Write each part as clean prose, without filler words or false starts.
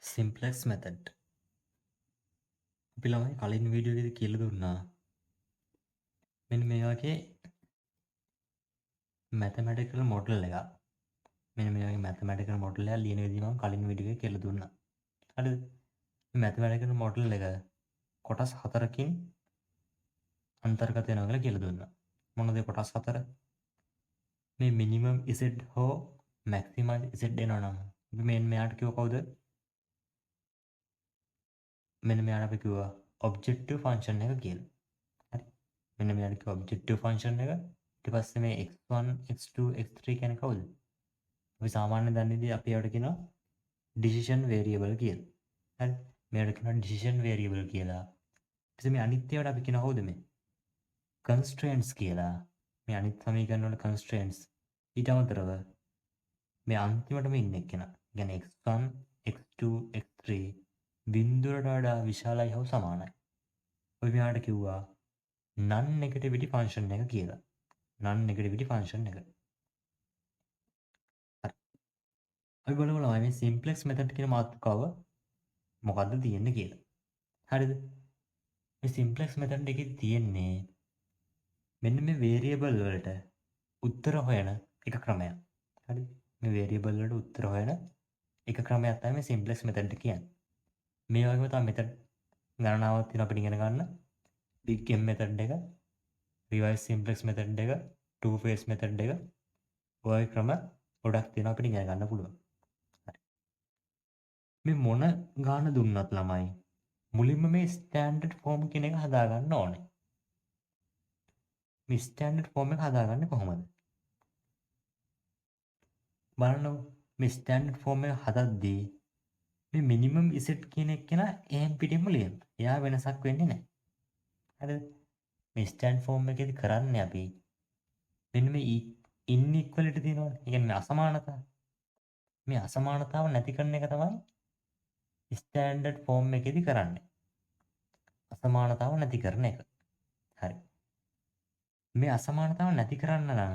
සිම්පලෙක්ස් method අපි ළමයි කලින් වීඩියෝ එකේදී කියලා දුන්නා මෙන්න මේ වගේ මැතමැටිකල් මොඩල් එකක් මෙන්න මේ වගේ මැතමැටිකල් මොඩල් එකක් ලියන විදිහ මම කලින් වීඩියෝ එකේ කියලා දුන්නා හරිද මේ මැතමැටිකල් මොඩල් එක කොටස් හතරකින් අන්තර්ගත වෙනවා කියලා කියලා දුන්නා මොනවද කොටස් හතර මේ මිනිමම් z හෝ මැක්සිමම් z එනවා නම් අපි මෙන්න මෙයාට කිව්ව කවුද මෙන්න මෙයාට අපි කිව්වා ඔබ්ජෙක්ටිව් ෆන්ක්ෂන් එක කියලා හරි මෙන්න මෙයාට කිව්වා ඔබ්ජෙක්ටිව් ෆන්ක්ෂන් එක ඊට පස්සේ මේ x1 x2 x3 කියන්නේ කවුද අපි සාමාන්‍යයෙන් දන්නේ ඉතින් අපි ඒවට කියනවා decision variable කියලා. හරි. මේවට කියනවා decision variable කියලා. ඊට පස්සේ මේ අනිත් ඒවාට අපි කියනවා කවුද මේ? constraints කියලා. මේ අනිත් සමීකරණ වල constraints. ඊට අමතරව මේ අන්තිමටම ඉන්න එක්කෙනා. කියන්නේ x1 x2 x3 බිඳුවට වඩා විශාලයි හව සමානයි. ඔය මෙයාට කිව්වා non negativity function එක කියලා. non negativity function එක. අපි බලමු ළමයි මේ සිම්ප්ලෙක්ස් මෙතඩ් කියන මාතෘකාව මොකද්ද තියෙන්නේ කියලා. හරිද? මේ සිම්ප්ලෙක්ස් මෙතඩ් එකේ තියෙන්නේ මෙන්න මේ වේරියබල් වලට උත්තර හොයන එක ක්‍රමයක්. හරිද? මේ වේරියබල් වලට උත්තර හොයන එක ක්‍රමයක් තමයි මේ සිම්ප්ලෙක්ස් මෙතඩ් කියන්නේ. මේ වගේම තමයි මෙතඩ් ගණනාවක් තියෙනවා අපිට ඉගෙන ගන්න. big M මෙතඩ් එක, reverse simplex මෙතඩ් එක, two phase මෙතඩ් එක ඔය ක්‍රම ගොඩක් තියෙනවා අපිට ඉගෙන ගන්න පුළුවන්. මේ මොන ගාන දුන්නත් ළමයි මුලින්ම මේ ස්ටෑන්ඩඩ් ෆෝම් කියන එක හදාගන්න ඕනේ. මේ ස්ටෑන්ඩඩ් ෆෝම් එක හදාගන්නේ කොහොමද? බලන්න මේ ස්ටෑන්ඩඩ් ෆෝම් එක හදද්දී මේ මිනිමම් ඉසෙට් කියන එක කෙනා එහෙම් පිටින්ම ලියන්න. එයා වෙනසක් වෙන්නේ නැහැ. හරිද? මේ ස්ටෑන්ඩ් ෆෝම් එකේදී කරන්නේ අපි මෙන්න මේ ඉන්ඉක්වලිටි තියෙනවනේ. ඒ කියන්නේ අසමානතාව. මේ අසමානතාව නැති කරන එක තමයි ස්ටෑන්ඩඩ් ෆෝම් එකේදී කරන්නේ. අසමානතාව නැති කරන එක. හරි. මේ අසමානතාව නැති කරන්න නම්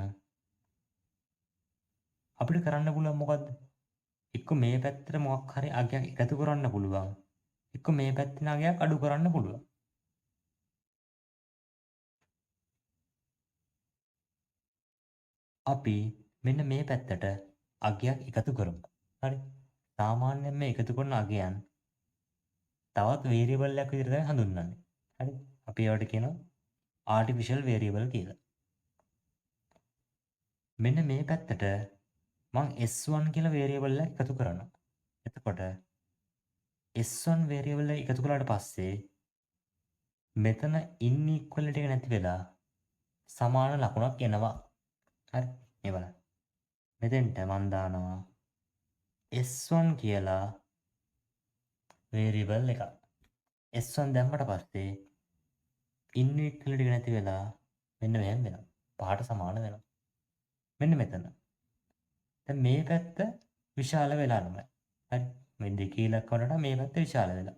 අපිට කරන්න පුළුවන් මොකද්ද? එක්ක මේ පැත්තට මොකක් හරි අගයක් එකතු කරන්න පුළුවන්. එක්ක මේ පැත්තේ අගයක් අඩු කරන්න පුළුවන්. අපි මෙන්න මේ පැත්තට අගයක් එකතු කරමු. හරි. සාමාන්‍යයෙන් මේ එකතු කරන අගයන් තවත් වේරියබල් එකක් විදිහට තමයි හඳුන්වන්නේ. හරි. අපි ඒවට කියනවා artificial variable කියලා. මෙන්න මේ පැත්තට මම S1 කියලා වේරියබල් එකක් එකතු කරනවා. එතකොට S1 වේරියබල් එක එකතු කළාට පස්සේ මෙතන ඉන්ඉක්වලිටි එක නැති වෙලා සමාන ලකුණක් එනවා. හරි. මේ බලන්න. මෙතෙන්ට මම දානවා S1 කියලා වේරියබල් එකක්. S1 දැම්මට පස්සේ ඉන්ඉක්වලිටි එක නැති වෙලා මෙන්න මෙහෙම වෙනවා. පහට සමාන වෙනවා. මෙන්න මෙතන. දැන් මේ පැත්ත විශාල වෙලා නෑ. හරි. මේ දෙකේ ඉලක්කවලට මේ පැත්ත විශාල වෙලා.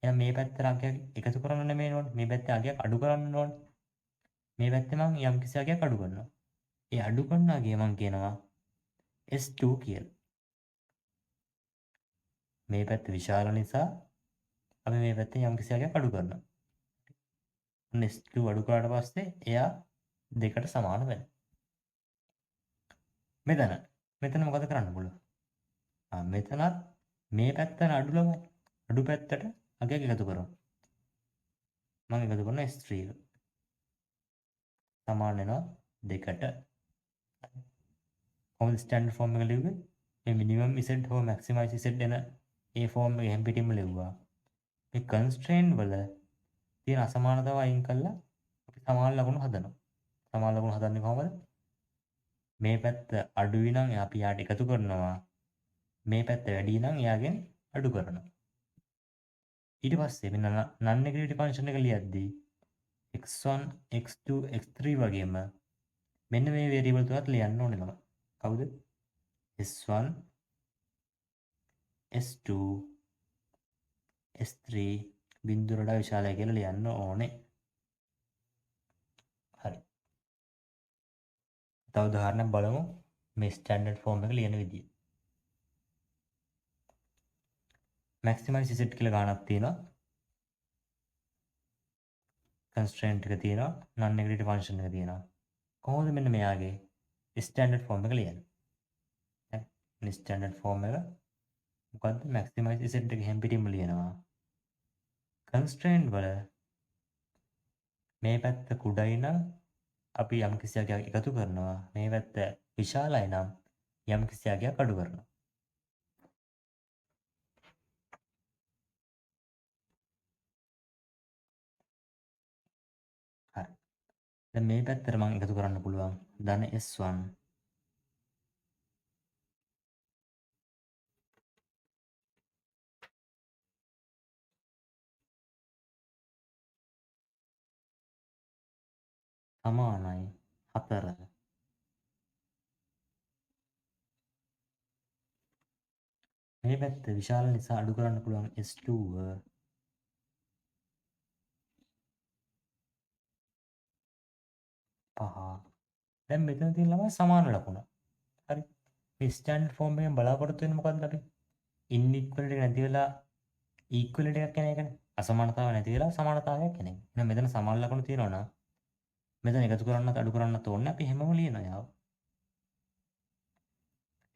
එහෙනම් මේ පැත්තට අගයක් එකතු කරන්න නෙමෙයි ඕනේ. මේ පැත්තේ අගයක් අඩු කරන්න ඕනේ. මේ පැත්තේ මම යම් කිසි අගයක් අඩු කරනවා. ඒ අඩු කරන අගය මම කියනවා S2 කියලා. මේ පැත්ත විශාල නිසා අපි මේ පැත්තේ යම් කිසි අගයක් අඩු කරනවා. S2 අඩු කරාට පස්සේ එයා දෙකට සමාන වෙනවා. මෙතන මොකද කරන්න පුළුවන්? මෙතනත් මේ පැත්තට අඩු ළමයි. අඩු පැත්තට අගයක් එකතු කරනවා. මම එකතු කරනවා S3 එක. සමාන වෙනවා 2ට. කොහොමද ස්ටෑන්ඩඩ් ෆෝම් එක ලිව්වේ? මේ මිනිමම් Z හෝ මැක්සිමයිස් Z එන ඒ ෆෝම් එක එහෙම් පිටින්ම ලිව්වා. මේ කන්ස්ට්‍රේන්ට් වල තියෙන අසමානතාව අයින් කළා අපි සමාන ලකුණු හදනවා. සමාන ලකුණු හදන්නේ කොහොමද? මේ පැත්ත අඩුයි නම් අපි යාට එකතු කරනවා. මේ පැත්ත වැඩි නම් එයාගෙන් අඩු කරනවා. ඊට පස්සේ මෙන්න non negativity function එක ලියද්දී x1 x2 x3 වගේම මෙන්න මේ වේරියබල් තුනත් ලියන්න ඕනේ තමයි. කවුද? s1 s2 s3 බිඳුවට වඩා විශාලයි කියලා ලියන්න ඕනේ. හරි. තව උදාහරණයක් බලමු මේ ස්ටෑන්ඩඩ් ෆෝම් එක ලියන විදිය. මැක්සිමයිස් Z කියලා ගානක් තියෙනවා. constraint එක තියෙනවා. non negative function එක තියෙනවා. කොහොමද මෙන්න මෙයාගේ ස්ටෑන්ඩඩ් ෆෝම් එක ලියන්නේ? හරි. ස්ටෑන්ඩඩ් ෆෝම් එක මොකද්ද? මැක්සිමයිස් Z එක හැම පිටින්ම ලියනවා. constraint වල මේ පැත්ත කුඩයි නම් අපි යම් කිසි අගයක් එකතු කරනවා. මේ පැත්ත විශාලයි නම් යම් කිසි අගයක් අඩු කරනවා. හරි. දැන් මේ පැත්තට මම එකතු කරන්න පුළුවන් ධන S1 සමානයි 4. මේ පැත්ත විශාල නිසා අඩු කරන්න පුළුවන් S2 5. දැන් මෙතන තියෙන ළමයි සමාන ලකුණ. හරි. මේ ස්ටෑන්ඩඩ් ෆෝම් එකෙන් බලාපොරොත්තු වෙන්නේ මොකද්ද අපි? ඉන්ඉක්වලිටි එක නැති වෙලා ඊක්වලිටි එකක් එන එකනේ. අසමානතාව නැති වෙලා සමානතාවයක් එන එක. එහෙනම් මෙතන සමාන ලකුණු තියෙනවා නම් මෙතන එකතු කරන්නත් අඩු කරන්නත් ඕනේ අපි හැමෝම ලියනවා යාව.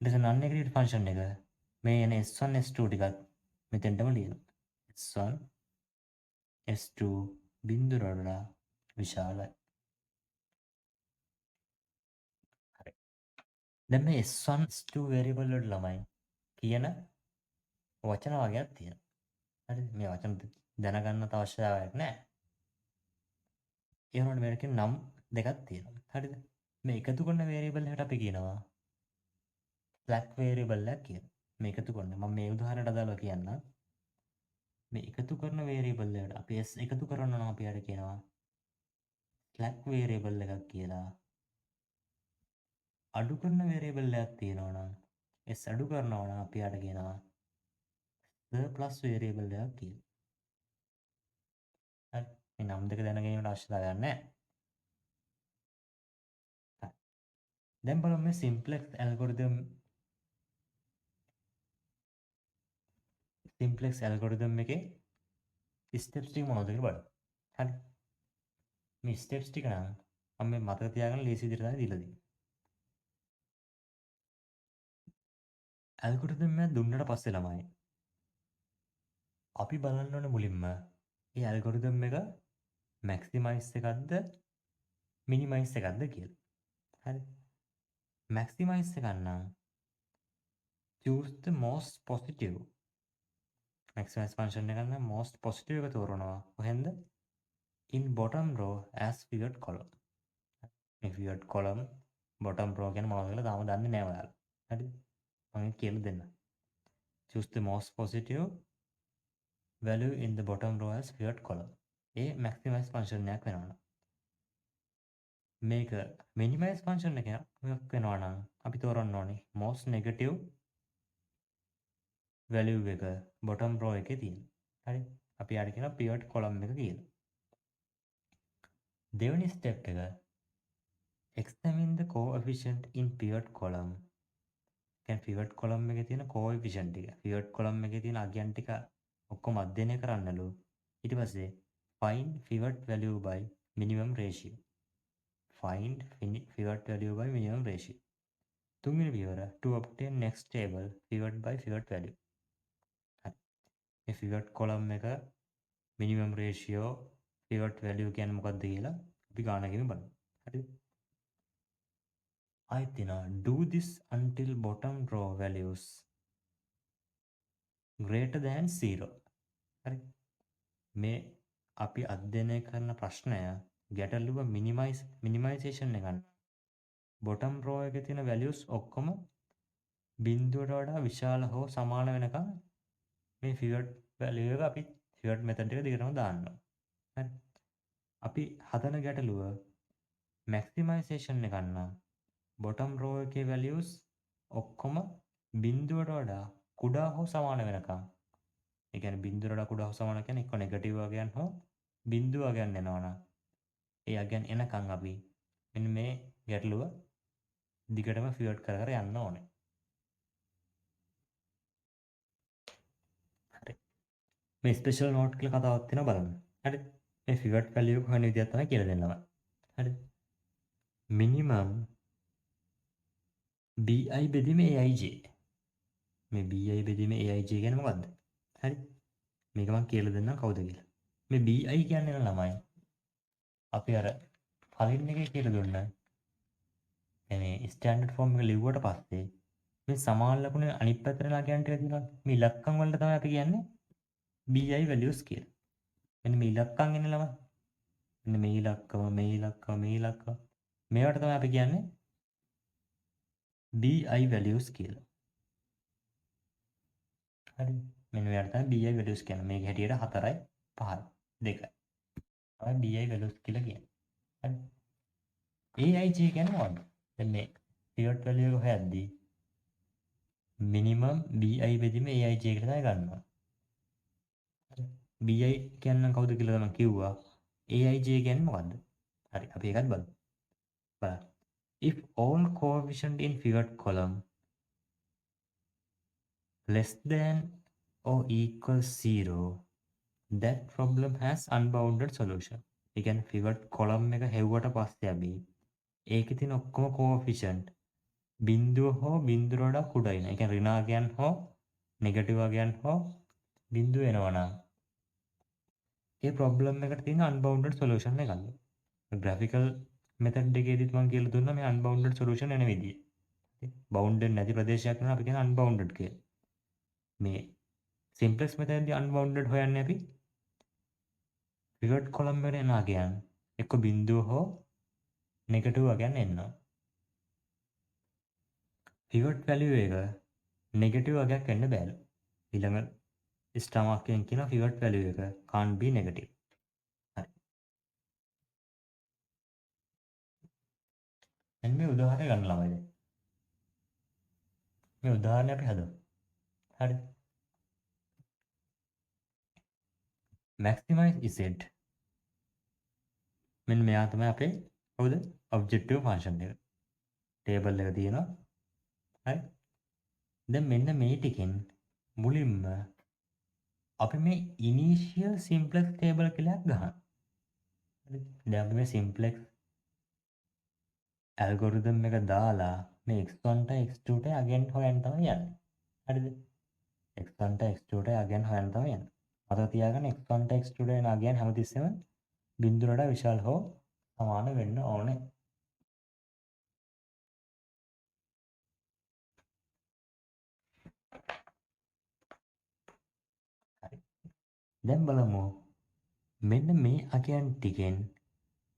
ඊට පස්සේ non negative function එක මේ එන S1 S2 ටිකත් මෙතෙන්ටම ලියනවා. S1 S2 බිඳුර වඩා විශාලයි. හරි. දැන් මේ S1 S2 variable වලට ළමයි කියන වචන වර්ගයක් තියෙනවා. හරිද? මේ වචන දැනගන්න අවශ්‍යතාවයක් නැහැ. ඒ වුණාට මේකේ නම් දෙකක් තියෙනවා. හරිද? මේ එකතු කරන variable එකට අපි කියනවා slack variable එකක් කියලා. මේ එකතු කරන මම මේ උදාහරණයට අදාළව කියන්නම්. මේ එකතු කරන variable එකට අපි s එකතු කරනවා නම් අපි යට කියනවා slack variable එකක් කියලා. අඩු කරන variable එකක් තියෙනවා නම් s අඩු කරනවා නම් අපි යට කියනවා surplus variable එකක් කියලා. හරි. මේ නම් දෙක දැන ගැනීමට අවශ්‍යතාවයක් නැහැ. හරි. දැන් බලමු මේ simplex algorithm එකේ steps ටික මොනවද කියලා බලමු. හරි. මේ ස්ටෙප්ස් ටික නම් මම මේ මතක තියාගන්න ලේසි විදිහට තමයි දීලා තියෙන්නේ. ඇල්ගොරිතම් එක දුන්නට පස්සේ ළමයි අපි බලන්න ඕනේ මුලින්ම මේ ඇල්ගොරිතම් එක මැක්සිමයිස් එකක්ද මිනිමයිස් එකක්ද කියලා. හරි. මැක්සිමයිස් එකක් නම් choose the most positive. Maximise function එක නම් most positive එක තෝරනවා. කොහෙන්ද? in bottom row as pivot column. මේ pivot column bottom row කියන්නේ මොනවද කියලා තාම දන්නේ නැහැ ඔයාලා. හරිද? මම කියලා දෙන්න. choose the most positive value in the bottom row as pivot column. A maximize function එකක් වෙනවා. මේක minimize function එකක් වෙනවා නම් අපි තෝරන්න ඕනේ most negative value එක bottom row එකේ තියෙන. හරි. අපි යාට කියනවා pivot column එක කියලා. දෙවෙනි step එක examine the coefficient in pivot column. කියන්නේ pivot column එකේ තියෙන coefficient ටික. pivot column එකේ තියෙන අගයන් ටික ඔක්කොම අධ්‍යයනය කරන්නලු. ඊට පස්සේ find pivot value by minimum ratio. find pivot value by minimum ratio. තුන්වෙනි පියවර to obtain next table pivot by pivot value. හරි. මේ pivot column එක minimum ratio pivot value කියන්නේ මොකක්ද කියලා අපි ගානකින් බලමු. හරිද? ආයෙත් තියෙනවා do this until bottom row values greater than 0. හරි. මේ අපි අධ්‍යයනය කරන ප්‍රශ්නය ගැටලුව මිනිමයිසේෂන් එක ගන්න. bottom row එකේ තියෙන values ඔක්කොම බිඳුවට වඩා විශාල හෝ සමාන වෙනකම් මේ pivot value එක අපි pivot method එක දිගටම දානවා. හරි. අපි හදන ගැටලුව maximization එක ගන්න. bottom row එකේ values ඔක්කොම බිඳුවට වඩා කුඩා හෝ සමාන වෙනකම්. ඒ කියන්නේ බිඳුවට වඩා කුඩා හෝ සමාන කියන්නේ එක්ක නෙගටිව් වගයන් හෝ බිඳුව වගයන් එනවනම් ඒ වගයන් එනකම් අපි මෙන්න මේ ගැටලුව දිගටම pivot කර කර යන්න ඕනේ. හරි. මේ ස්පෙෂල් නෝට් කියලා කතාවක් තියෙනවා බලන්න. හරිද? මේ pivot value එක හොයන විදිහක් තමයි කියලා දෙන්නවා. හරිද? minimum bi බෙදීම aij. මේ bi බෙදීම aij කියන්නේ මොකද්ද? හරිද? මේක මම කියලා දෙන්නම් කවුද කියලා. මේ bi කියන්නේ ළමයි. අපි අර කලින් එකේ කියලා දුන්නා. මේ ස්ටෑන්ඩඩ් ෆෝම් එක ලිව්වට පස්සේ මේ සමාන ලකුණේ අනිත් පැත්තට ලා කියන්න ටික තියෙනවා. මේ ඉලක්කම් වලට තමයි අපි කියන්නේ bi values කියලා. මෙන්න මේ ඉලක්කම් එන්නේ ළමයි. මෙන්න මේ ඉලක්කම මේ ඉලක්කම මේ ඉලක්කම මේවට තමයි අපි කියන්නේ bi values කියලා. හරි. මෙන්න මෙයාට තමයි bi values කියන්නේ. මේක හැටියට 4යි 5යි 2යි. තමයි bi values කියලා කියන්නේ. හරි. aij කියන්නේ මොකක්ද? දැන් මේ pivot value එක හොයද්දී minimum bi බෙදීම aij එකට තමයි ගන්නවා. bi කියන්නේ කවුද කියලා තමයි කිව්වා. aij කියන්නේ මොකද්ද? හරි අපි ඒකත් බලමු. බලන්න. If all coefficient in pivot column less than or equal 0, that problem has unbounded solution. ඒ කියන්නේ pivot column එක හෙව්වට පස්සේ අපි ඒකේ තියෙන ඔක්කොම coefficient බිඳුව හෝ බිඳුවට වඩා කුඩයි නේ. ඒ කියන්නේ ඍණාගයන් හෝ නෙගටිව් අගයන් හෝ බිඳුව එනවා නම් ඒ ප්‍රොබ්ලම් එකට තියෙන unbounded solution එක ගන්න. graphical method එකේදීත් මම කියලා දුන්නා මේ unbounded solution එන විදිය. bounded නැති ප්‍රදේශයක් නම් අපි කියන unbounded කියලා. මේ simplex method එකේදී unbounded හොයන්නේ අපි pivot column එකට එන අගයන් එක්ක බිඳුව හෝ නෙගටිව් අගයන් එන්නවා. pivot value එක නෙගටිව් අගයක් එන්න බෑලු. ඊළඟ star mark එකෙන් කියන pivot value එක can't be negative. හරි. දැන් මේ උදාහරණය ගන්න ළමයි දැන්. මේ උදාහරණය අපි හදමු. හරි. maximize z. මෙන්න මෙයා තමයි අපේ කවුද? objective function එක. table එක තියෙනවා. හරි. දැන් මෙන්න මේ ටිකෙන් මුලින්ම අපි මේ initial simplex table කියලා ගහනවා. හරි. දැන් අපි මේ simplex algorithm එක දාලා මේ x1ට x2ට again හොයන්න තමයි යන්නේ. හරිද? x1ට x2ට again හොයන්න තමයි යන්නේ. මතක තියාගන්න x1ට x2ට එන again හැමතිස්සෙම බිඳුවට විශාල හෝ සමාන වෙන්න ඕනේ. හරි. දැන් බලමු මෙන්න මේ අගයන් ටිකෙන්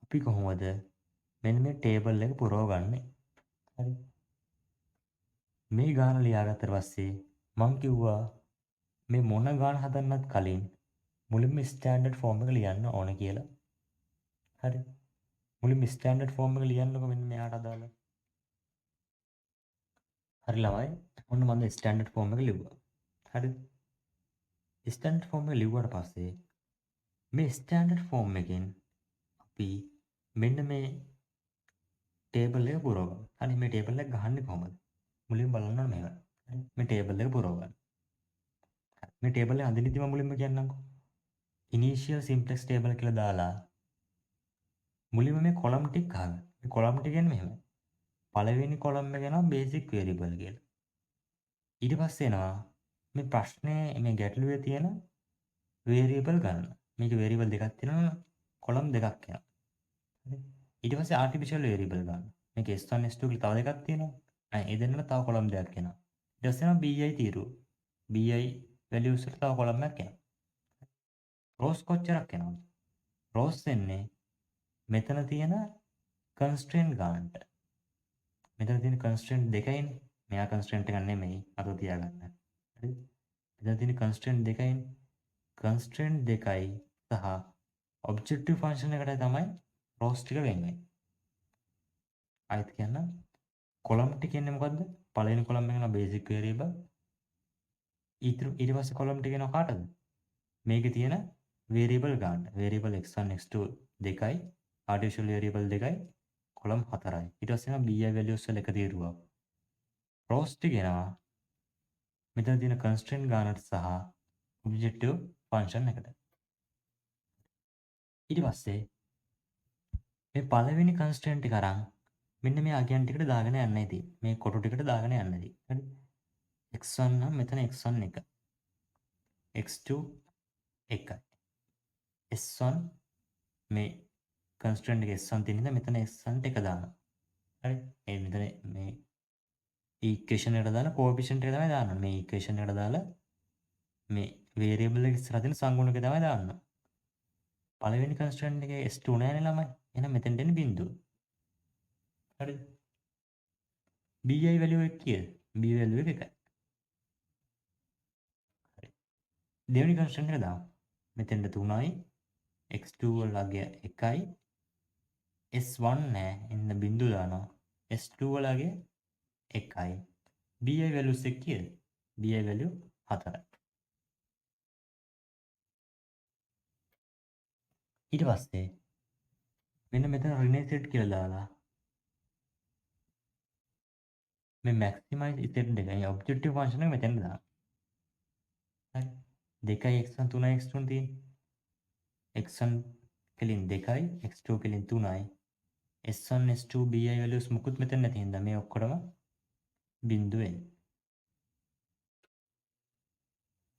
අපි කොහොමද මෙන්න මේ ටේබල් එක පුරවගන්නේ. හරි. මේ ගාන ලියාගත්තට පස්සේ මම කිව්වා මේ මොන ගාන හදන්නත් කලින් මුලින්ම ස්ටෑන්ඩඩ් ෆෝම් එක ලියන්න ඕන කියලා. හරි. මුලින්ම ස්ටෑන්ඩඩ් ෆෝම් එක ලියන්නකො මෙන්න මෙයාට අදාළ. හරි ළමයි. ඔන්න මම ස්ටෑන්ඩඩ් ෆෝම් එක ලිව්වා. හරිද? ස්ටෑන්ඩඩ් ෆෝම් එක ලිව්වට පස්සේ මේ ස්ටෑන්ඩඩ් ෆෝම් එකෙන් අපි මෙන්න මේ ටේබල් එක පුරවගමු. හරි මේ ටේබල් එක ගහන්නේ කොහොමද? මුලින්ම බලන්න ඕනේ මේක. හරි මේ ටේබල් එක පුරවගන්න. මේ ටේබල් එක අඳින්නදී මම මුලින්ම කියන්නම්කෝ. initial simplex table කියලා දාලා මුලින්ම මේ කොලම් ටික ගහගන්න. මේ කොලම් ටික කියන්නේ මෙහෙමයි. පළවෙනි කොලම් එක යනවා basic variable කියලා. ඊට පස්සේ එනවා මේ ප්‍රශ්නේ මේ ගැටලුවේ තියෙන variable ගන්න. මේක variable දෙකක් තියෙනවා කොලම් දෙකක් යනවා. හරි. ඊට පස්සේ artificial variable ගන්න. මේක S1 S2 කියලා තව දෙකක් තියෙනවා. ඒ දෙන්නට තව කොලම් දෙකක් එනවා. ඊට පස්සේ එනවා bi තීරුව. bi values වලට තව කොලම් එකක් එනවා. rows කොච්චරක් එනවද? rows එන්නේ මෙතන තියෙන constraint ගන්නට. මෙතන තියෙන constraint දෙකයිනේ. මෙයා constraint එකක් නෙමෙයි. අත තියාගන්න. හරිද? මෙතන තියෙන constraint දෙකයිනේ. constraint දෙකයි සහ objective function එකට තමයි rows ටික වෙන්නේ. ආයෙත් කියන්න column ටික කියන්නේ මොකද්ද? පළවෙනි column එක න basic variable. ඊට පස්සේ column ටික එනවා කාටද? මේකේ තියෙන variable ගන්න. variable x1 x2 දෙකයි artificial variable දෙකයි column 4යි. ඊට පස්සේ එනවා bi values වල එක තීරුවක්. rows ටික එනවා මෙතන තියෙන constraint ගන්නට සහ objective ෆන්ක්ෂන් එකට. ඊට පස්සේ මේ පළවෙනි කන්ස්ටන්ට් එක අරන් මෙන්න මේ අගයන් ටිකට දාගෙන යන්නයි තියෙන්නේ. මේ කොටු ටිකට දාගෙන යන්නයි. හරි. x1 නම් මෙතන x1 එක. x2 එකයි. s1 මේ කන්ස්ටන්ට් එක s1 තියෙන නිසා මෙතන s1 එක දානවා. හරි. මේ මෙතන මේ ඉක්වේෂන් එකට දාලා කෝඑෆිෂන්ට් එක තමයි දාන්න ඕනේ. මේ ඉක්වේෂන් එකට දාලා මේ වේරියබල් එක ඉස්සරහ තියෙන සංගුණක තමයි දාන්න. පළවෙනි කන්ස්ටන්ට් එකේ s2 නෑනේ ළමයි. එහෙනම් මෙතෙන්ට එන්නේ බිඳුව. හරිද? bi වැලියු එක කීයද? b වැලියු එක 1යි. හරි. දෙවෙනි කන්ස්ටන්ට් එක දාමු. මෙතෙන්ට 3යි x2 වල අගය 1යි s1 නෑ. එන්න බිඳුව දානවා. s2 වල අගය 1යි. bi වැලියුස් එක කීයද? bi වැලියු 4යි. ඊට පස්සේ මෙන්න මෙතන රිනේසෙට් කියලා දාලා මේ මැක්සිමයිස් ඉතෙන් දෙකයි ඔබ්ජෙක්ටිව් ෆන්ක්ෂන් එක මෙතෙන් දාන්න. හරි. 2යි x1 3යි x2 තියෙන්නේ. x1 කෙලින් 2යි x2 කෙලින් 3යි. s1 s2 bi වැලියුස් මුකුත් මෙතන නැති හින්දා මේ ඔක්කොම බිඳුව එන්නේ.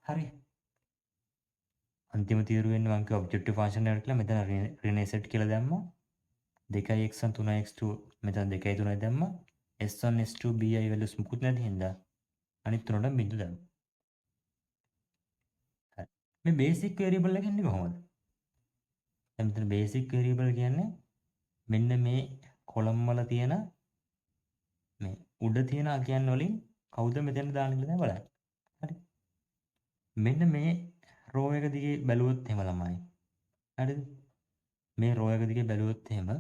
හරි. අන්තිම තීරුව වෙන්නේ මම කිය ඔබ්ජෙක්ටිව් ෆන්ක්ෂන් එකට කියලා මෙතන රිනේසෙට් කියලා දැම්මා. 2යි x1 3යි x2 මෙතන 2යි 3යි දැම්මා. s1 s2 bi වැලියුස් මුකුත් නැති හින්දා අනිත් තුනටම බිඳු දැම්මා. හරි. මේ බේසික් වේරියබල් එක එන්නේ කොහොමද? දැන් මෙතන බේසික් වේරියබල් කියන්නේ මෙන්න මේ කොලම් වල තියෙන මේ උඩ තියෙන අගයන් වලින් කවුද මෙතන දාන්න කියලා දැන් බලන්න. හරි. මෙන්න මේ රෝ එක දිගේ බැලුවොත් එහෙම ළමයි. හරිද? මේ රෝ එක දිගේ බැලුවොත් එහෙම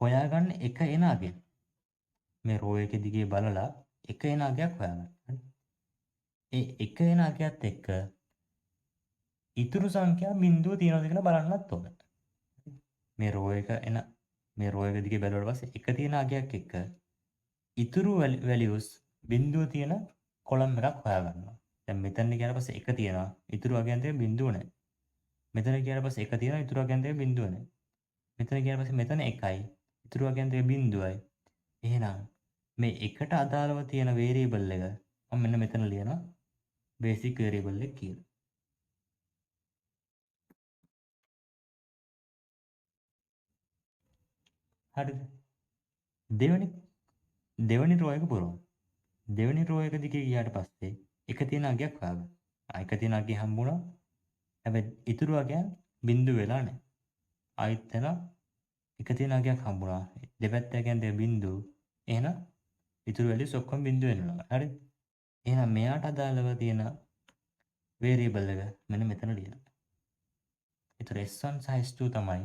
හොයාගන්න එක එන අගය. මේ රෝ එක දිගේ බලලා එක එන අගයක් හොයාගන්න. හරි. ඒ එක එන අගයත් එක්ක ඉතුරු සංඛ්‍යා බිඳුව තියෙනවද කියලා බලන්නත් ඕන. මේ රෝ එක එන මේ රෝ එක දිගේ බැලුවාට පස්සේ එක තියෙන අගයක් එක්ක ඉතුරු වැලියුස් බිඳුව තියෙන කොලම් එකක් හොයාගන්නවා. දැන් මෙතන ගියාට පස්සේ එක තියෙනවා. ඉතුරු අගයන් දෙක බිඳුව නැහැ. මෙතන ගියාට පස්සේ එක තියෙනවා. ඉතුරු අගයන් දෙක බිඳුව නැහැ. මෙතන ගියාට පස්සේ මෙතන එකයි. ඉතුරු අගයන් දෙක බිඳුවයි. එහෙනම් මේ එකට අදාළව තියෙන වේරියබල් එක මම මෙන්න මෙතන ලියනවා බේසික් වේරියබල් එක කියලා. හරිද? දෙවෙනි රෝ එක පුරවමු. දෙවෙනි රෝ එක දිගේ ගියාට පස්සේ එක තියෙන අගයක් හොයාගන්න. එක තියෙන අගය හම්බුණා. හැබැයි ඉතුරු අගයන් බිඳුව වෙලා නැහැ. ආයෙත් එන එක තියෙන අගයක් හම්බුණා. දෙපැත්ත අගයන් දෙක බිඳුව. එහෙනම් ඉතුරු වැලියුස් ඔක්කොම බිඳුව වෙනවා. හරිද? එහෙනම් මෙයාට අදාළව තියෙන වේරියබල් එක මෙන්න මෙතන ලියනවා. ඒතර s1 සහ s2 තමයි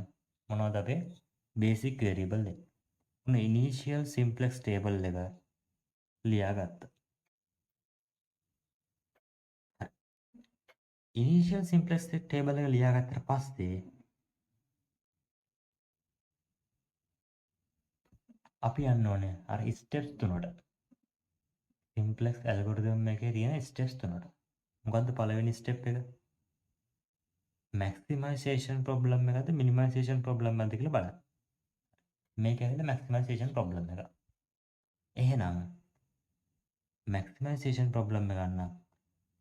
මොනවද අපේ බේසික් වේරියබල් එක. උන ඉනිෂියල් සිම්ප්ලෙක්ස් ටේබල් එක ලියාගත්තා. ඉනිෂියල් සිම්ප්ලෙක්ස් ටේබල් එක ලියාගත්තට පස්සේ අපි යන්න ඕනේ අර ස්ටෙප්ස් තුනට. සිම්ප්ලෙක්ස් ඇල්ගොරිතම් එකේ තියෙන ස්ටෙප්ස් තුනට. මොකද්ද පළවෙනි ස්ටෙප් එක? මැක්සිමයිසේෂන් ප්‍රොබ්ලම් එකද මිනිමයිසේෂන් ප්‍රොබ්ලම් එකද කියලා බලන්න. මේක ඇවිල්ලා මැක්සිමයිසේෂන් ප්‍රොබ්ලම් එක. එහෙනම් මැක්සිමයිසේෂන් ප්‍රොබ්ලම් එක ගන්න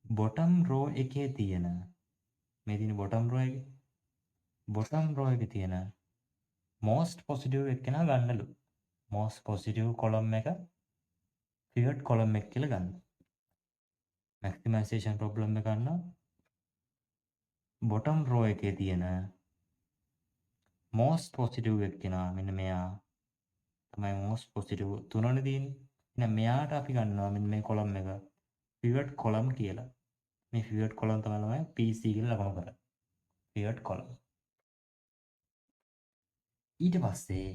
බොටම් රෝ එකේ තියෙන මේ තියෙන බොටම් රෝ එකේ තියෙන most positive එක නා ගන්නලු. most positive column එක pivot column එක කියලා ගන්න. maximization problem එක ගන්න bottom row එකේ තියෙන most positive එක කෙනා මෙන්න මෙයා තමයි most positive තුනනේ තියෙන්නේ. එහෙනම් මෙයාට අපි ගන්නවා මෙන්න මේ column එක pivot column කියලා. මේ pivot column තමයි PC කියලා ලකුණු කරන්නේ. pivot column. ඊට පස්සේ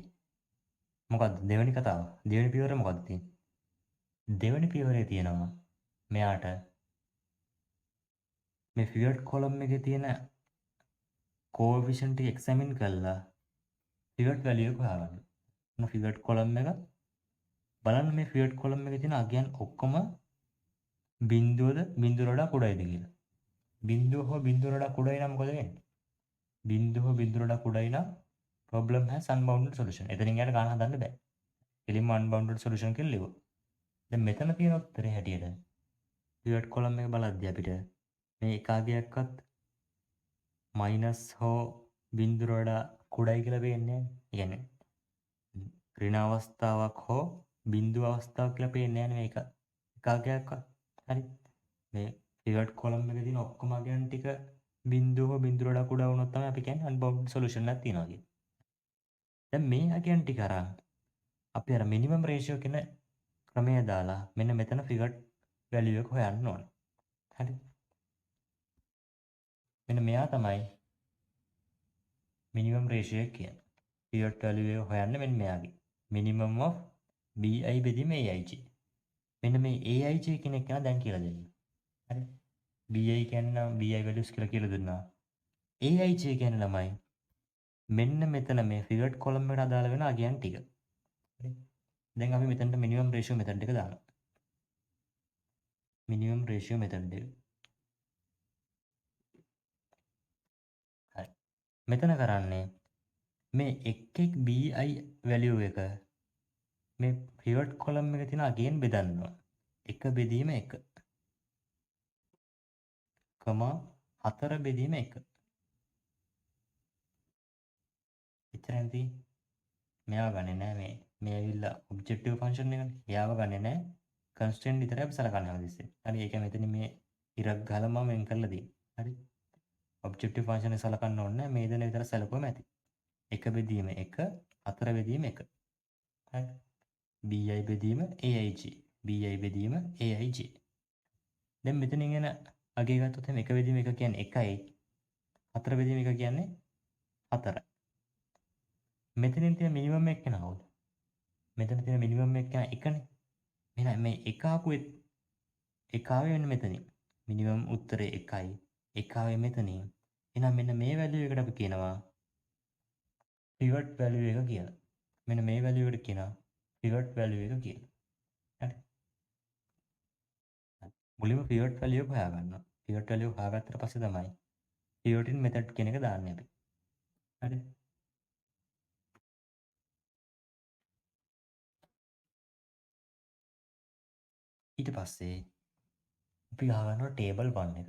මොකද්ද දෙවෙනි කතාව? දෙවෙනි පියවර මොකද්ද තියෙන්නේ? දෙවෙනි පියවරේ තියෙනවා මෙයාට මේ pivot column එකේ තියෙන coefficient එක examine කරලා pivot value එක හොයාගන්න. මොන pivot column එක බලන්න මේ pivot column එකේ තියෙන අගයන් ඔක්කොම බිඳුවද බිඳුවට වඩා කුඩායිද කියලා. බිඳුව හෝ බිඳුවට වඩා කුඩායි නම් මොකද වෙන්නේ? බිඳුව හෝ බිඳුවට වඩා කුඩායි නම් problem has unbounded solution. එතනින් යට ගන්න හදන්න බෑ. එලින්ම unbounded solution කියලා ලියුවා. දැන් මෙතන තියෙන උත්තරේ හැටියට pivot column එක බලද්දී අපිට මේ එකාගයක්වත් මයිනස් හෝ බිඳුවට වඩා කුඩායි කියලා පේන්නේ නැහැ. ඒ කියන්නේ ඍණ අවස්ථාවක් හෝ බිඳුව අවස්ථාවක් කියලා පේන්නේ නැහැ මේක. එකාගයක්වත්. හරි. මේ pivot column එකේ තියෙන ඔක්කොම අගයන් ටික බිඳුව හෝ බිඳුවට වඩා කුඩා වුණොත් තමයි අපි කියන්නේ unbounded solution එකක් තියෙනවා කියන්නේ. දැන් මේ අගයන් ටික අරන් අපි අර minimum ratio කියන ක්‍රමය දාලා මෙන්න මෙතන pivot value එක හොයන්න ඕනේ. හරි. මෙන්න මෙයා තමයි minimum ratio එක කියන්නේ. pivot value එක හොයන්න මෙන්න මෙයාගේ. minimum of bi බෙදීම aij. මෙන්න මේ aij කියන එක දැන් කියලා දෙන්න. හරි. bi කියන්නේ bi values කියලා දුන්නා. aij කියන්නේ ළමයි මෙන්න මෙතන මේ pivot column එකට අදාළ වෙන අගයන් ටික. හරි. දැන් අපි මෙතනට minimum ratio method එක දානවා. minimum ratio method එක. හරි. මෙතන කරන්නේ මේ එක් bi value එක මේ pivot column එකේ තියෙන අගයෙන් බෙදන්නවා. 1 බෙදීම 1. 4 බෙදීම 1. එච්චරයි තියෙන්නේ. මෙයාව ගන්නෙ නෑ මේ ඇවිල්ලා ඔබ්ජෙක්ටිව් ෆන්ක්ෂන් එකනේ. එයාව ගන්නෙ නෑ. කන්ස්ටන්ට් විතරයි අපි සලකන්නේ හැමතිස්සෙම. හරි. ඒක මෙතන මේ ඉරක් ගහලා මම වෙන් කරලා දෙන්නේ. හරි. ඔබ්ජෙක්ටිව් ෆන්ක්ෂන් එක සලකන්න ඕනේ නෑ. මේ දෙන විතර සලකුවම ඇති. 1 බෙදීම 1, 4 බෙදීම 1. හරි. bi බෙදීම aij. bi බෙදීම aij. දැන් මෙතනින් එන අගය ගත්තොත් එහෙනම් 1 බෙදීම 1 කියන්නේ 1යි. 4 බෙදීම 1 කියන්නේ 4යි. මෙතනින් තියෙන මිනිමම් එක කවුද? මෙතන තියෙන මිනිමම් එක එකනේ. එහෙනම් මේ එක ආපු එක ආවේ මෙන්න මෙතනින්. මිනිමම් උත්තරේ 1යි. එක ආවේ මෙතනින්. එහෙනම් මෙන්න මේ වැලියු එකට අපි කියනවා pivot value එක කියලා. මෙන්න මේ වැලියු එකට කියනවා pivot value එක කියලා. හරි. මුලින්ම pivot value එක හොයාගන්නවා. pivot value හොයාගත්තට පස්සේ තමයි pivoting method කියන එක දාන්නේ අපි. හරි. ඊට පස්සේ අපි ගහගන්නවා table 1 එක.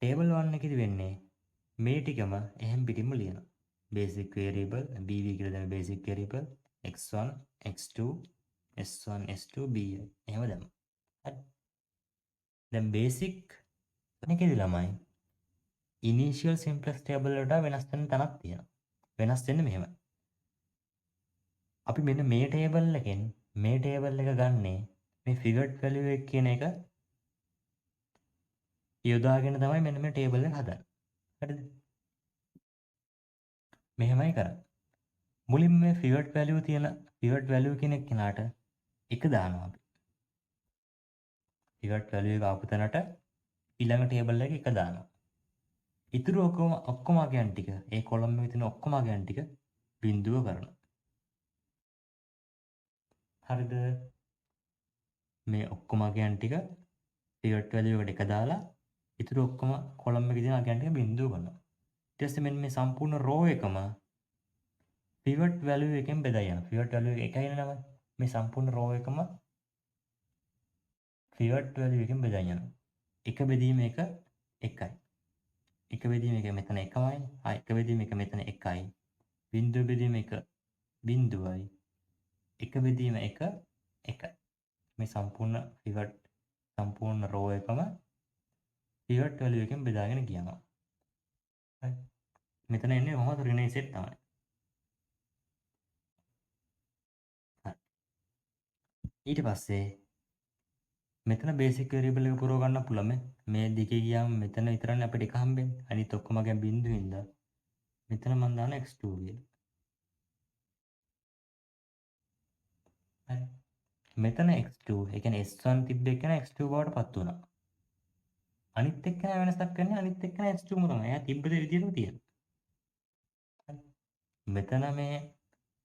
table 1 එකේදී වෙන්නේ මේ ටිකම එහෙම් පිටින්ම ලියනවා. basic variable bv කියලා දැන් basic variable x1 x2 s1 s2 bi එහෙම දැම්මා. හරි. දැන් basic එකේදී ළමයි initial simplest table වලට වෙනස් වෙන තැනක් තියෙනවා. වෙනස් වෙන්නේ මෙහෙමයි. අපි මෙන්න මේ table එකෙන් මේ table එක ගන්නේ මේ pivot value එක කියන එක යොදාගෙන තමයි මෙන්න මේ table එක හදන්නේ. හරිද? මෙහෙමයි කරන්නේ. මුලින්ම මේ pivot value කියන කෙනාට එක දානවා අපි. pivot value එක ආපු තැනට ඊළඟ table එකේ එක දානවා. ඉතුරු ඔක්කොම අගයන් ටික ඒ column එකේ තියෙන ඔක්කොම අගයන් ටික බිඳුව කරනවා. හරිද? මේ ඔක්කොම අගයන් ටික pivot value එකට එක දාලා ඉතුරු ඔක්කොම column එකේ තියෙන අගයන් ටික බිඳුව කරනවා. ඊට පස්සේ මෙන්න මේ සම්පූර්ණ row එකම pivot value එකෙන් බෙදා යනවා. pivot value එක 1යි නේද? මේ සම්පූර්ණ row එකම pivot value එකෙන් බෙදා යනවා. 1 බෙදීම 1 1යි. 1 බෙදීම 1 මෙතන 1යි. 1 බෙදීම 1 මෙතන 1යි. බිඳුව බෙදීම 1 බිඳුවයි. 1 බෙදීම 1 1යි. මේ සම්පූර්ණ row එකම pivot value එකෙන් බෙදාගෙන ගියනවා. හරි. මෙතන එන්නේ කොහොමද ඍණ set තමයි. හරි. ඊට පස්සේ මෙතන basic variable එක පුරව ගන්න පුළුවන් මේ දිගේ ගියාම මෙතන විතරනේ අපිට එක හම්බෙන්නේ. අනිත් ඔක්කොම ගැන බිඳුවෙන් ඉඳලා මෙතන මම දාන x2 කියලා. හරි. මෙතන x2 ඒ කියන්නේ s1 තිබ්බ එක න x2 බවට පත් වුණා. අනිත් එක්ක වෙනසක් කරන්නේ අනිත් එක්ක x2 ම තමයි. එයා තිබ්බ දේ විදිහටම තියෙනවා. හරි. මෙතන මේ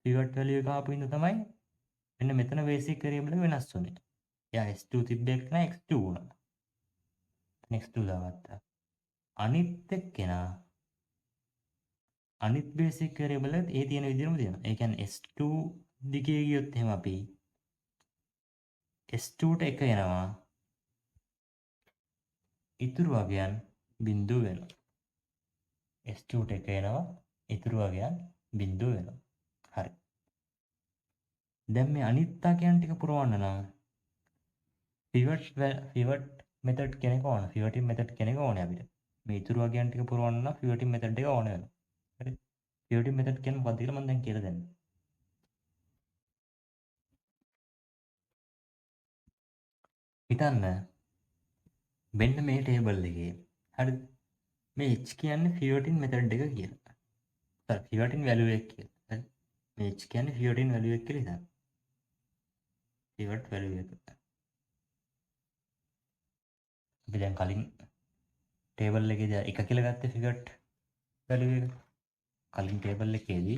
pivot value එක ආපු ඉඳ තමයි මෙන්න මෙතන basic variable එක වෙනස් වුනේ. එයා S2 තිබ්බ එක්කෙනා x2 වුණා. x2 දාගත්තා. අනිත් එක්කෙනා අනිත් බේසික් වෙරියබල් එකත් ඒ තියෙන විදිහම තියෙනවා. ඒ කියන්නේ S2 දිගේ ගියොත් එහෙම අපි S2ට 1 එනවා. ඉතුරු වගයන් බිඳුව වෙනවා. S2ට 1 එනවා. ඉතුරු වගයන් බිඳුව වෙනවා. හරි. දැන් මේ අනිත් අගයන් ටික පුරවන්න නම් pivot method කෙනෙක් ඕන. pivoting method කෙනෙක් ඕනේ අපිට. මේ ඉතුරු වගයන් ටික පුරවන්න නම් pivoting method එක ඕන වෙනවා. හරි. pivoting method කියන්නේ මොකක්ද කියලා මම දැන් කියලා දෙන්නම්. හිතන්න මෙන්න මේ ටේබල් එකේ හරිද මේ h කියන්නේ pivoting method එක කියලා. sorry pivoting value එක කියලා. හරි. මේ h කියන්නේ pivoting value එක කියලා හිතන්න. pivot value එක. අපි දැන් කලින් ටේබල් එකේදී 1 කියලා ගත්තේ pivot value එක. කලින් ටේබල් එකේදී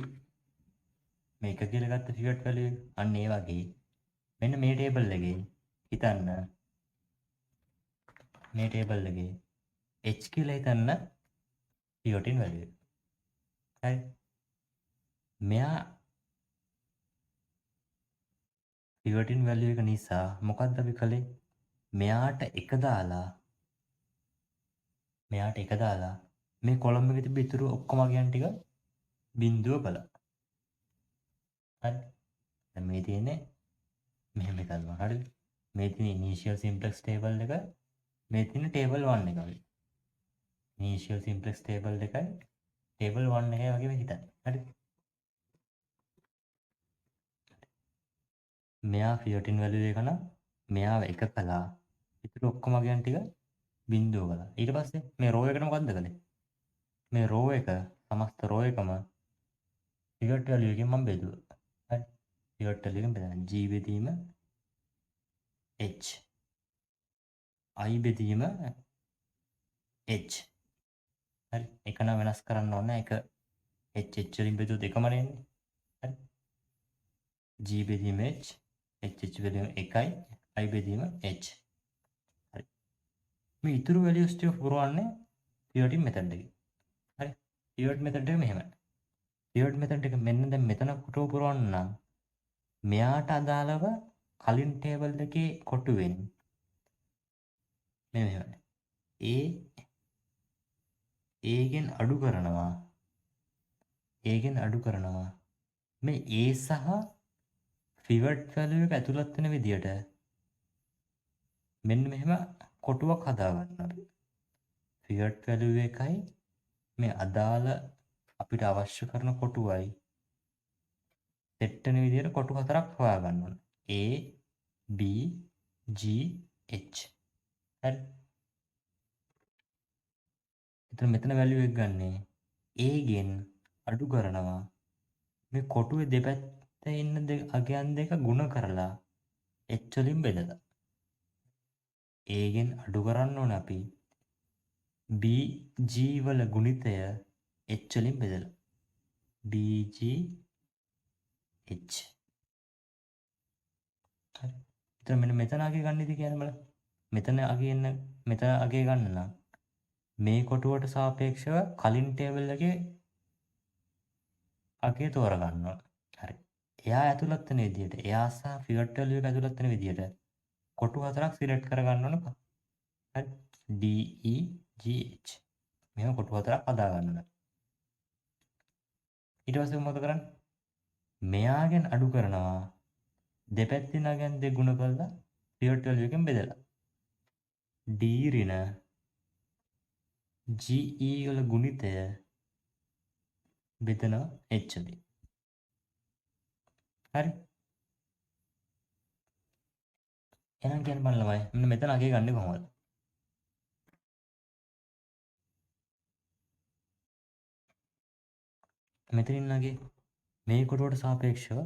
මේ 1 කියලා ගත්ත pivot value එක. අන්න ඒ වගේ මෙන්න මේ ටේබල් එකේ හිතන්න මේ ටේබල් එකේ h කියලා හිතන්න pivoting value එක. හරි. මෙයා pivoting value එක නිසා මොකද්ද අපි කළේ? මෙයාට එක දාලා මේ කොලම් එකේ තිබ්බ ඉතුරු ඔක්කොම අගයන් ටික බිඳුව කළා. හරි. දැන් මේ තියෙන්නේ මෙහෙම එකක් වань. හරිද? මේ තියෙන initial simplex table එක මේ තියෙන table 1 එක වගේ. initial simplex table එකයි table 1 එකයි වගේ හිතන්න. හරිද? මෙයා pivoting value එක නම් මෙයාව එක කළා. ඉතුරු ඔක්කොම අගයන් ටික බිඳුව කළා. ඊට පස්සේ මේ row එකට මොකද්ද කළේ? මේ row එක සමස්ත row එකම pivot value එකෙන් මම බෙදුවා. හරි. pivot value එකෙන් බෙදන්න. g බෙදීම h i බෙදීම h. හරි. එක නම් වෙනස් කරන්න ඕනේ. එක h වලින් බෙදුවොත් එකම නෙන්නේ. හරි. g බෙදීම h h බෙදීම 1යි i බෙදීම h. හරි. මේ ඉතුරු values ටික පුරවන්නේ pivoting method එකේ. හරි. pivot method එක මෙහෙමයි. pivot method එක මෙන්න දැන් මෙතන කොටුව පුරවන්න නම් මෙයාට අදාළව කලින් ටේබල් එකේ කොටුවෙන් මෙහෙමයි. a ගෙන් අඩු කරනවා. මේ a සහ pivot value එක ඇතුළත් වෙන විදියට මෙන්න මෙහෙම කොටුවක් හදාගන්න අපි. pivot value එකයි මේ අදාළ අපිට අවශ්‍ය කරන කොටුවයි සෙට් වෙන විදියට කොටු හතරක් හොයාගන්න ඕන. A B G H. හරි. එතන මෙතන value එක ගන්නේ A ගෙන් අඩු කරනවා. මේ කොටුවේ දෙපැත්තේ ඉන්න අගයන් දෙක ගුණ කරලා h වලින් බෙදලා. A ගෙන් අඩු කරන්න ඕන අපි B G වල ගුණිතය h වලින් බෙදලා. B G H. හරි. එතන මෙන්න මෙතන අගය ගන්න ඉතින් කියන්නේ බලන්න. මෙතන අගය ගන්න නම් මේ කොටුවට සාපේක්ෂව කලින් ටේබල් එකේ අගය තෝරගන්න ඕන. හරි. එයා ඇතුළත් වෙන විදියට එයා සහ pivot value එක ඇතුළත් වෙන විදියට කොටු හතරක් සිලෙක්ට් කරගන්න ඕන. හරි. D E G H. මෙහෙම කොටු හතරක් හදා ගන්න ඕන. ඊට පස්සේ මොකද කරන්නේ? මෙයාගෙන් අඩු කරනවා. දෙපැත්තේ නගයන් දෙක ගුණ කරලා pivot value එකෙන් බෙදලා. D ඍණ G E වල ගුණිතය බෙදනවා h වලින්. හරි. එහෙනම් කියන්න බලන්න ළමයි. මෙන්න මෙතන අගේ ගන්නේ කොහොමද? මෙතනින් අගේ මේ කොටුවට සාපේක්ෂව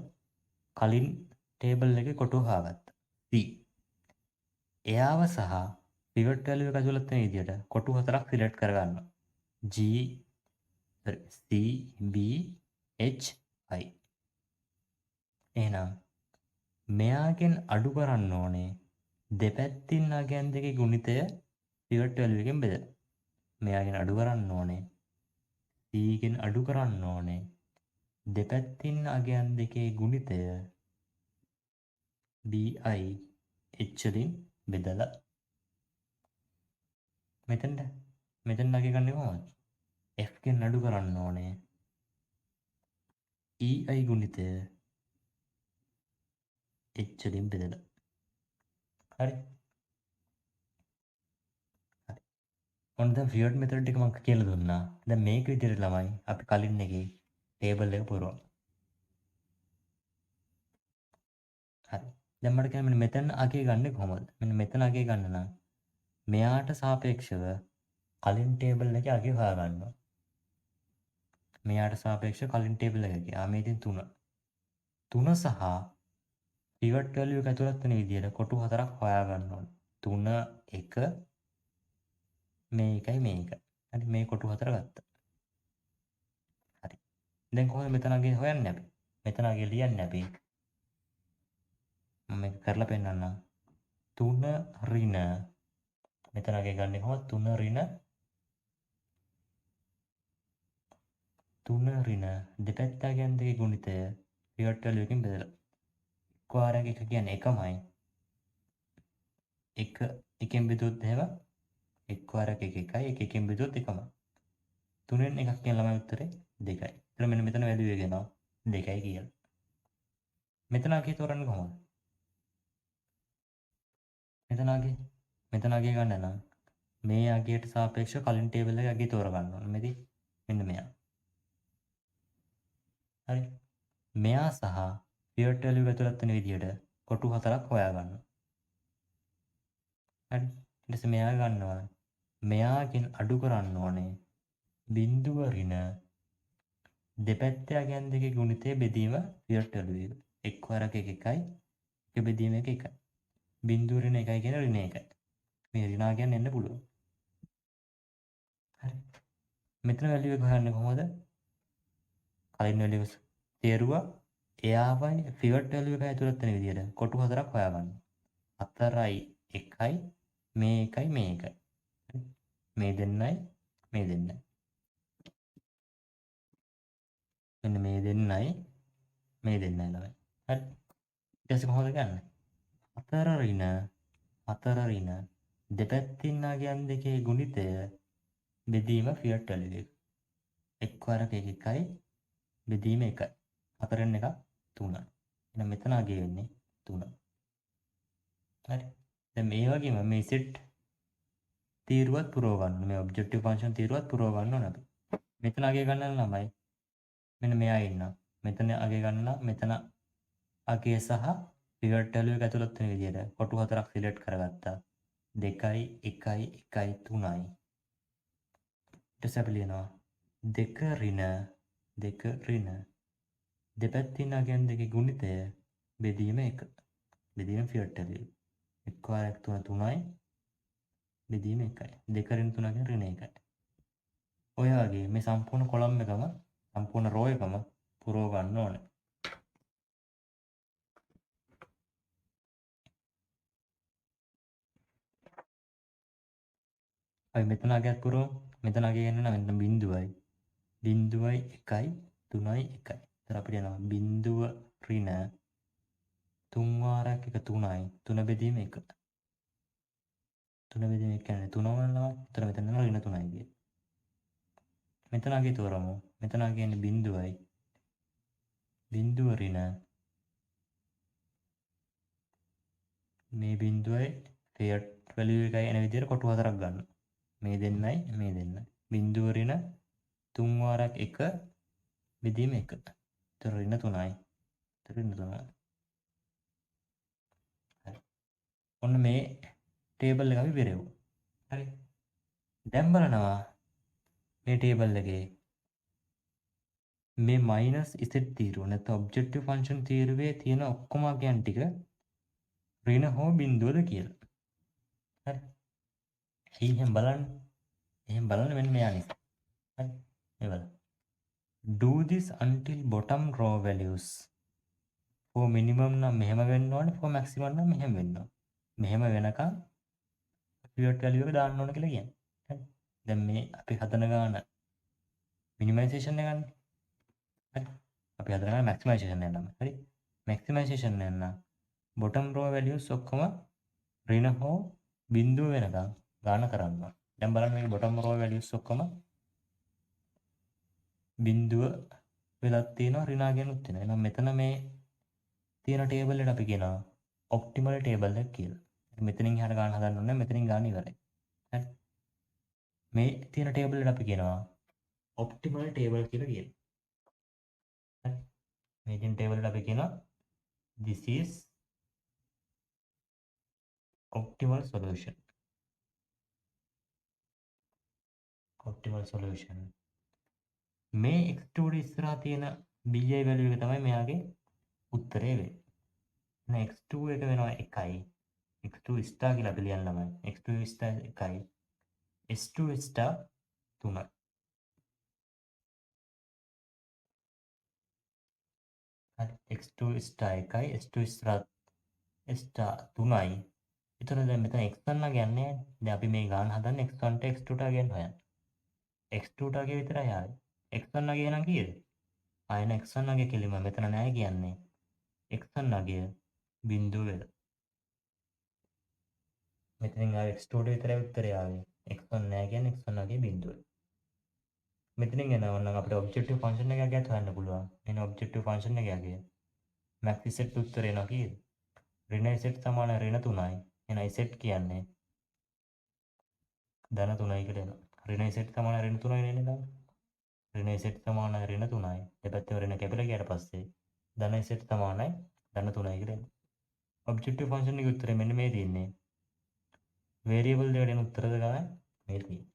කලින් ටේබල් එකේ කොටුව හොයාගත්තා. C. එයාව සහ pivot value එක ඇතුළත් වෙන විදියට කොටු හතරක් සිලෙක්ට් කරගන්නවා. G C B H I. එහෙනම් මෙයාගෙන් අඩු කරන්න ඕනේ දෙපැත්තින් අගයන් දෙකේ ගුණිතය පිවට් වැලියු එකෙන් බෙදලා. මෙයාගෙන් අඩු කරන්න ඕනේ. c ගෙන් අඩු කරන්න ඕනේ. දෙපැත්තින් අගයන් දෙකේ ගුණිතය bi h වලින් බෙදලා. මෙතෙන්ට අගය ගන්නේ කොහොමද? f ගෙන් අඩු කරන්න ඕනේ. ei ගුණිතය h වලින් බෙදලා. හරි. ඔන්න දැන් ෆියට් මෙතඩ් එක මම කියලා දුන්නා. දැන් මේක විදිහට ළමයි අපි කලින් එකේ ටේබල් එක පුරවමු. හරි. දැන් මට කියන්න මෙතන අගය ගන්න කොහොමද? මෙන්න මෙතන අගය ගන්න නම් මෙයාට සාපේක්ෂව කලින් ටේබල් එකේ අගය හොයාගන්න ඕන. මෙයාට සාපේක්ෂව කලින් ටේබල් එකේ මේ ඉතින් 3. 3 සහ පිවට් වැලියු එක ඇතුළත් වෙන විදිහට කොටු 4ක් හොයාගන්න ඕන. 3 1 මේකයි මේක. හරි මේ කොටු 4 ගත්තා. හරි. දැන් කොහොමද මෙතන අගය හොයන්නේ අපි? මෙතන අගය ලියන්නේ අපි. මම මේක කරලා පෙන්නන්නම්. 3 ඍණ මෙතන අගය ගන්න කොහොමද? 3 ඍණ දෙපැත්ත අගයන් දෙකේ ගුණිතය පිවට් වැලියු එකෙන් බෙදලා. ස්ක්වයර් එක කියන්නේ එකමයි. 1 එකෙන් බෙදුවොත් එහෙම ස්ක්වයර් එක 1යි 1 එකෙන් බෙදුවොත් එකමයි. 3න් එකක් කියන ළමයි උත්තරේ 2යි. ඒතර මෙන්න මෙතන වැලියු එක එනවා 2යි කියලා. මෙතන අගය තෝරන්නේ කොහොමද? මෙතන අගය ගන්න නම් මේ අගයට සාපේක්ෂව කලින් ටේබල් එකේ අගය තෝර ගන්න ඕනේ. මෙන්න මෙයා. හරි. මෙයා සහ පිවට් වැලියු ඇතුළත් වෙන විදිහට කොටු 4ක් හොයා ගන්න. හරි. ඊට පස්සේ මෙයා ගන්නවා. මෙයාගෙන් අඩු කරන්න ඕනේ බිංදුව ඍණ දෙපැත්තේ අගයන් දෙකේ ගුණිතය බෙදීම පිවට් වැලියු එක. එක් වරක 1යි එක බෙදීම එක 1යි. බිංදුව ඍණ 1යි කියන ඍණ 1යි. මේ ඍණ අගයන් එන්න පුළුවන්. හරි. මෙතන වැලියු එක හොයන්නේ කොහොමද? කලින් වැලියු තේරුවා එයාවයි පිවට් වැලියු එක ඇතුළත් වෙන විදිහට කොටු 4ක් හොයාගන්න. 4යි 1යි මේ 1යි මේ 1යි. මේ දෙන්නයි මේ දෙන්නයි. මෙන්න මේ දෙන්නයි මේ දෙන්නයි ළමයි. හරි. ඊට පස්සේ කොහොමද ගන්නේ? 4 ඍණ දෙපැත්තින් අගයන් දෙකේ ගුණිතය බෙදීම ෆියට් වැලියු එක. එක් වරක 1යි බෙදීම 1යි. 4න් එකක් 3යි. එහෙනම් මෙතන අගය වෙන්නේ 3. හරි. දැන් මේ වගේම මේ සෙට් තීරුවත් පුරව ගන්න. මේ ඔබ්ජෙක්ටිව් ෆන්ක්ෂන් තීරුවත් පුරව ගන්න ඕන අපි. මෙතන අගය ගන්න ළමයි මෙන්න මෙයා ඉන්නවා. මෙතන අගය ගන්න මෙතන අගය සහ පිවට් වැලියු එක ඇතුළත් වෙන විදිහට කොටු 4ක් සිලෙක්ට් කරගත්තා. 2යි 1යි 1යි 3යි. ඊට පස්සේ අපි ලියනවා 2 ඍණ දෙපැත්තින් අගයන් දෙකේ ගුණිතය බෙදීම 1. බෙදීම ෆියට් වැලියු. 1 වරක් 3 3යි බෙදීම 1යි. 2 ඍණ 3 කියන ඍණ 1යි. ඔය වගේ මේ සම්පූර්ණ කොලම් එකම සම්පූර්ණ රෝ එකම පුරව ගන්න ඕනේ. අපි මෙතන අගයක් පුරවමු. මෙතන අගය ගන්න නම් මෙතන බිංදුවයි. බිංදුවයි 1යි 3යි 1යි. ඒතර අපිට යනවා බිංදුව ඍණ 3 වාරයක් 1 3යි 3 බෙදීම 1. 3 බෙදීම 1 කියන්නේ 3 වනවා. ඒතර මෙතන යනවා ඍණ 3යි කිය. මෙතන අගය තෝරමු. මෙතන අගය කියන්නේ බිංදුවයි. බිංදුව ඍණ මේ බිංදුවයි ෆියට් වැලියු එකයි එන විදිහට කොටු 4ක් ගන්න. මේ දෙන්නයි මේ දෙන්නයි. බිංදුව ඍණ 3 වාරක් 1 බෙදීම 1. ඒතර ඍණ 3යි. ඒතර ඍණ 3යි. හරි. ඔන්න මේ ටේබල් එක අපි බෙරෙව්වා. හරි. දැන් බලනවා මේ ටේබල් එකේ මේ මයිනස් ඉසෙට් තීරුව නැත්නම් ඔබ්ජෙක්ටිව් ෆන්ක්ෂන් තීරුවේ තියෙන ඔක්කොම අගයන් ටික ඍණ හෝ බිංදුවද කියලා. හරි. එහෙනම් බලන්න මෙන්න මෙයා නිසා. හරි. මේ බලන්න. Do this until bottom row values for minimum නම් මෙහෙම වෙන්න ඕනේ for maximum නම් මෙහෙම වෙන්න ඕනේ. මෙහෙම වෙනකන් පිවට් වැලියු එක දාන්න ඕන කියලා කියන්නේ. හරි. දැන් මේ අපි හදන ගාන මිනිමයිසේෂන් එකන්නේ. හරි. අපි හදන ගාන මැක්සිමයිසේෂන් එක නම්. හරි. මැක්සිමයිසේෂන් එක නම් බොටම් රෝ වැලියුස් ඔක්කොම ඍණ හෝ බිඳුව වෙනකන් ගාන කරන්න. දැන් බලන්න මේ බොටම් රෝ වැලියුස් ඔක්කොම බිඳුව වෙලක් තියෙනවා ඍණාගෙනුත් තියෙනවා. එහෙනම් මෙතන මේ තියෙන ටේබල් එකට අපි කියනවා ඔප්ටිමල් ටේබල් එක කියලා. මෙතනින් එහාට ගාන හදන්න ඕනේ. මෙතනින් ගාන ඉවරයි. හරි. මේ තියෙන ටේබල් එකට අපි කියනවා ඔප්ටිමල් ටේබල් කියලා කියනවා. හරි. මේ තියෙන ටේබල් එකට අපි කියනවා this is optimal solution. optimal solution. මේ x2 ඉස්සරහා තියෙන bi value එක තමයි මෙයාගේ උත්තරේ වෙන්නේ. එහෙනම් x2 එක වෙනවා 1යි. x2 star කියලා අපි ලියන්න ළමයි. x2 star 1යි. s2 star 3යි. හරි. x2 star 1යි s2 star 3යි. එතන දැන් මෙතන x1 ගන්නේ නැහැ. දැන් අපි මේ ගාන හදන්නේ x1 ට x2 ට ගන්න හොයන්න. x2 ට ගිය විතරයි ආවේ. x1 නගය නම් කීයද? ආයෙන x1 නගය කෙලිම මෙතන නැහැ කියන්නේ. x1 නගය බිඳුව වෙල. මෙතනින් ආවේ x2 ට විතරයි උත්තරය ආවේ. x1 නැහැ කියන්නේ x1 නගය බිඳුව. මෙතනින් එනවා නම් අපිට ඔබ්ජෙක්ටිව් ෆන්ක්ෂන් එකක් ගැත් හොයන්න පුළුවන්. එන ඔබ්ජෙක්ටිව් ෆන්ක්ෂන් එක යගේ max z උත්තරේ එනවා කීයද? ඍණ z සමාන ඍණ 3යි. එහෙනම් z කියන්නේ ධන 3යි කියලා එනවා. ඍණ z සමාන ඍණ 3යි නේද? ඍණ z සමාන ඍණ 3යි. දෙපැත්තම ඍණ කැපිලා ගියාට පස්සේ ධන z සමානයි ධන 3යි කියලා එනවා. ඔබ්ජෙක්ටිව් ෆන්ක්ෂන් එකේ උත්තරේ මෙන්න මේ තියෙන්නේ. වේරියබල් දෙකට එන උත්තරද ගාන මේ තියෙන්නේ.